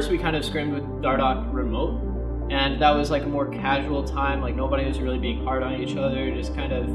first we kind of scrimmed with Dardoch remote, and that was like a more casual time, like nobody was really being hard on each other, just kind of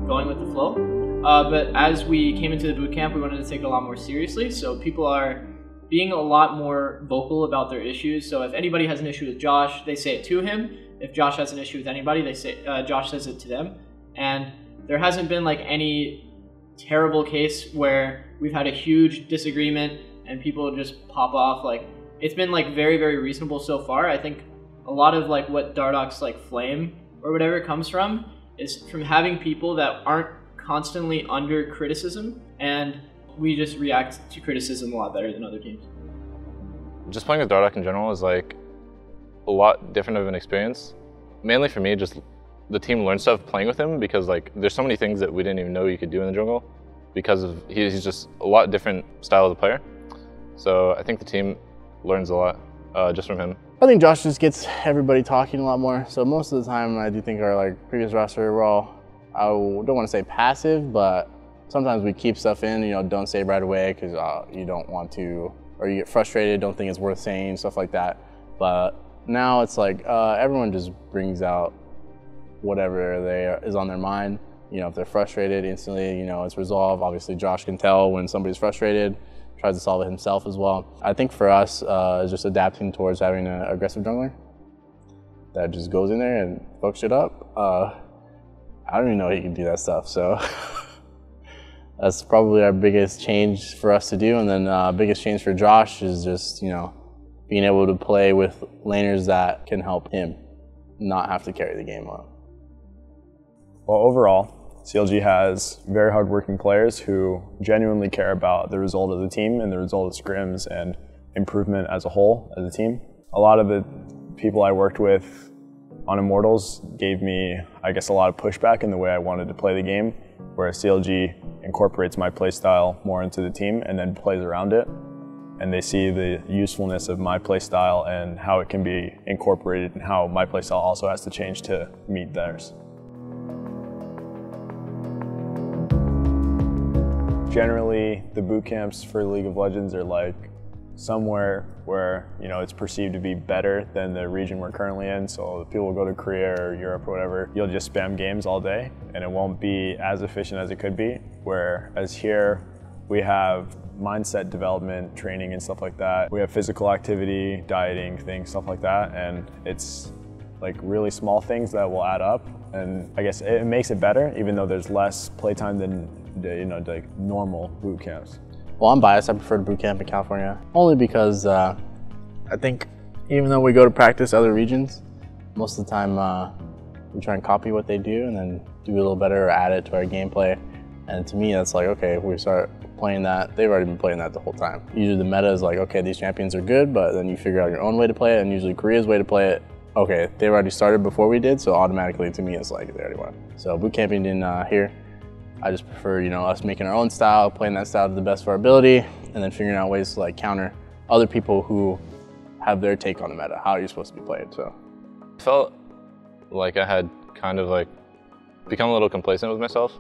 going with the flow. But as we came into the boot camp, we wanted to take it a lot more seriously, so people are being a lot more vocal about their issues. So if anybody has an issue with Josh, they say it to him. If Josh has an issue with anybody, they say Josh says it to them. And there hasn't been like any terrible case where we've had a huge disagreement and people just pop off. Like, it's been like very, very reasonable so far. I think a lot of like what Dardoch's like flame or whatever comes from is from having people that aren't constantly under criticism, and we just react to criticism a lot better than other teams. Just playing with Dardoch in general is like a lot different of an experience. Mainly for me, just the team learned stuff playing with him, because like there's so many things that we didn't even know you could do in the jungle because of he's just a lot different style of the player. So I think the team learns a lot just from him. I think Josh just gets everybody talking a lot more. So most of the time, I do think our like previous roster, we're all, I don't want to say passive, but sometimes we keep stuff in, you know, don't say right away because you don't want to, or you get frustrated, don't think it's worth saying, stuff like that. But now it's like everyone just brings out whatever is on their mind. You know, if they're frustrated, instantly, you know, it's resolved. Obviously, Josh can tell when somebody's frustrated, tries to solve it himself as well. I think for us, is just adapting towards having an aggressive jungler that just goes in there and fucks shit up. I don't even know he can do that stuff, so that's probably our biggest change for us to do. And then biggest change for Josh is just, you know, being able to play with laners that can help him not have to carry the game on. Well, overall, CLG has very hardworking players who genuinely care about the result of the team and the result of scrims and improvement as a whole, as a team. A lot of the people I worked with on Immortals gave me, I guess, a lot of pushback in the way I wanted to play the game, whereas CLG incorporates my playstyle more into the team and then plays around it. And they see the usefulness of my playstyle and how it can be incorporated and how my playstyle also has to change to meet theirs. Generally, the boot camps for League of Legends are like somewhere where, you know, it's perceived to be better than the region we're currently in. So people will go to Korea or Europe or whatever, you'll just spam games all day and it won't be as efficient as it could be. Whereas here, we have mindset development, training and stuff like that. We have physical activity, dieting, things, stuff like that. And it's like really small things that will add up. And I guess it makes it better, even though there's less playtime than, you know, like normal boot camps. Well, I'm biased. I prefer to boot camp in California, only because I think even though we go to practice other regions, most of the time we try and copy what they do and then do a little better or add it to our gameplay. And to me, that's like, okay, if we start playing that, they've already been playing that the whole time. Usually the meta is like, okay, these champions are good, but then you figure out your own way to play it, and usually Korea's way to play it, okay, they've already started before we did, so automatically to me it's like they already won. So boot camping in here, I just prefer, you know, us making our own style, playing that style to the best of our ability, and then figuring out ways to like counter other people who have their take on the meta, how you're supposed to be played. So I felt like I had kind of like become a little complacent with myself,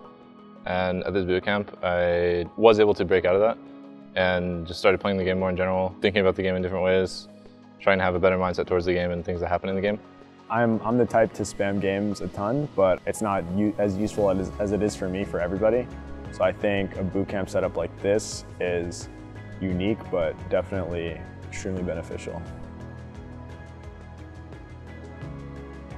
and at this boot camp I was able to break out of that and just started playing the game more in general, thinking about the game in different ways, trying to have a better mindset towards the game and things that happen in the game. I'm the type to spam games a ton, but it's not as useful as it is for me, for everybody. So I think a boot camp setup like this is unique, but definitely extremely beneficial.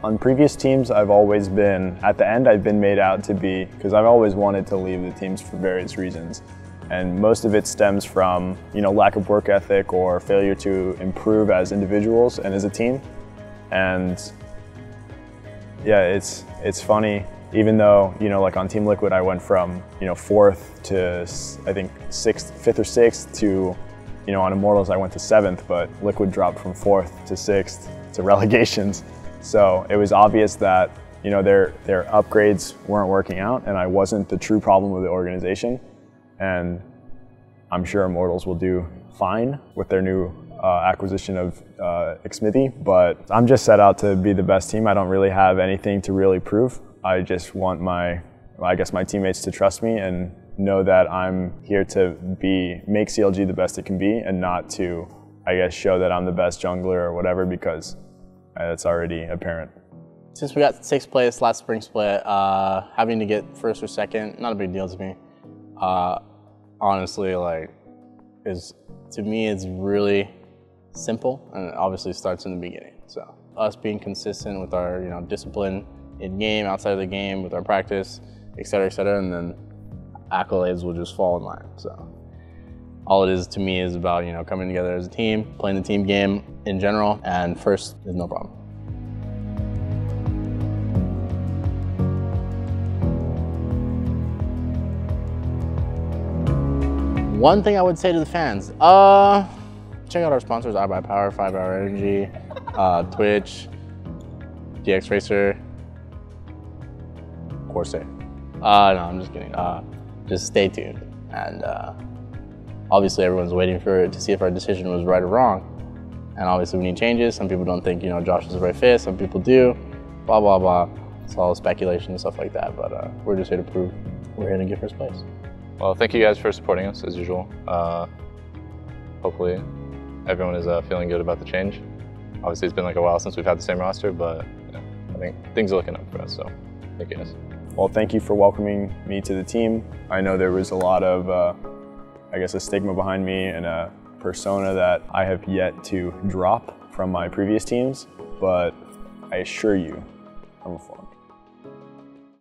On previous teams, I've always been, at the end, I've been made out to be, because I've always wanted to leave the teams for various reasons. And most of it stems from, you know, lack of work ethic or failure to improve as individuals and as a team. And yeah, it's funny, even though, you know, like on Team Liquid, I went from, you know, 4th to, I think, 5th or 6th to, you know, on Immortals, I went to 7th, but Liquid dropped from 4th to 6th to relegations. So it was obvious that, you know, their upgrades weren't working out, and I wasn't the true problem with the organization. And I'm sure Immortals will do fine with their new acquisition of Xmithy, but I'm just set out to be the best team. I don't really have anything to really prove. I just want my teammates to trust me and know that I'm here to make CLG the best it can be and not to I guess, show that I'm the best jungler or whatever, because it's already apparent. Since we got 6th place last spring split, having to get 1st or 2nd, not a big deal to me. Honestly, like, to me, it's really simple, and it obviously starts in the beginning. So us being consistent with our, discipline in game, outside of the game, with our practice, et cetera, and then accolades will just fall in line. So all it is to me is about, coming together as a team, playing the team game in general, and 1st is no problem. One thing I would say to the fans, check out our sponsors, iBuyPower, 5-Hour Energy, Twitch, DX Racer, Corsair. No, I'm just kidding. Just stay tuned. And obviously everyone's waiting to see if our decision was right or wrong. And obviously we need changes. Some people don't think, Josh is the right fit. Some people do, blah, blah, blah. It's all speculation and stuff like that. But we're just here to prove we're here to get 1st place. Well, thank you guys for supporting us as usual. Hopefully everyone is feeling good about the change. Obviously it's been like a while since we've had the same roster, but I think things are looking up for us, so thank you guys. Well, thank you for welcoming me to the team. I know there was a lot of, I guess, a stigma behind me and a persona that I have yet to drop from my previous teams, but I assure you, I'm a reformed.